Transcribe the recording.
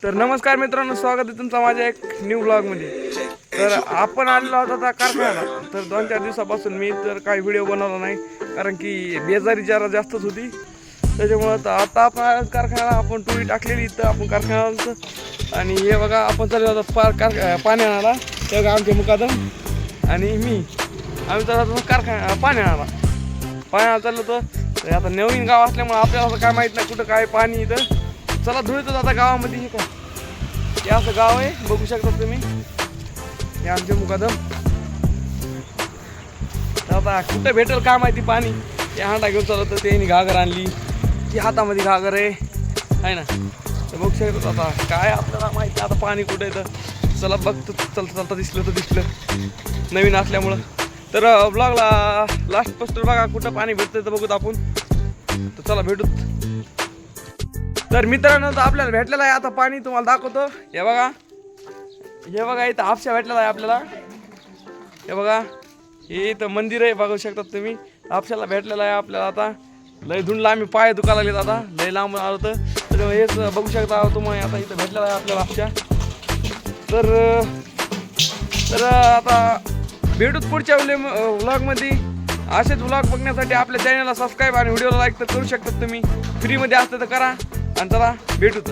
तर नमस्कार मित्रांनो, स्वागत आहे तुमचं माझ्या एक न्यू ब्लॉगमध्ये. तर आपण आलेलो आहोत आता कारखान्याला. तर 2-4 दिवसापासून मी तर काही व्हिडिओ बनवला नाही, कारण की बेजारी जरा जास्तच होती. त्याच्यामुळं तर आता आपण कारखान्याला आपण टुरी टाकलेली इथं आपण कारखान्याला. आणि हे बघा, आपण चाललो होतो पाणी आणायला. ते बघा आमचे मुकादम आणि मी, आम्ही चाललो कारखाना पाणी आणायला चाललो होतो. तर आता नवीन गाव असल्यामुळे आपल्याला काय माहीत नाही कुठं काय पाणी इथं. चला धुळीतच आता गावामध्ये. हे काय हे असं गाव आहे, बघू शकता तुम्ही. हे आमचे मुकादम. आता कुठं भेटेल काय माहिती पाणी. ते हांडा घेऊन चालत, त्यांनी घागर आणली, ती हातामध्ये घागर आहे ना. तर बघू शकतो आता काय आपल्याला माहिती आता पाणी कुठं येतं. चला बघतो, चालता दिसलं तर दिसलं नवीन असल्यामुळं. तर ब्लॉगला लास्ट पोस्टर बघा कुठं पाणी भेटतं तर बघूत आपण. तर चला भेटूत. तर मित्रांनो, तर आपल्याला भेटलेलं आहे आता पाणी, तुम्हाला दाखवतो. हे बघा इथं हापशा भेटलेला आहे आपल्याला. हे बघा, हे इथं मंदिर आहे, बघू शकतात तुम्ही. हापशाला भेटलेला आहे आपल्याला आता. लय धुंडला आम्ही पाय दुखायला लागलेत आता, लय लांब आलो तर हेच बघू शकता तुम्ही. आता इथं भेटलेला आहे आपल्याला हापशा. तर आता भेटूत पुढच्या व्लॉगमध्ये. असेच व्लॉग बघण्यासाठी आपल्या चॅनलला सबस्क्राईब आणि व्हिडिओला लाईक तर करू शकतात तुम्ही. फ्रीमध्ये असतं तर करा. आणि चला भेटूत.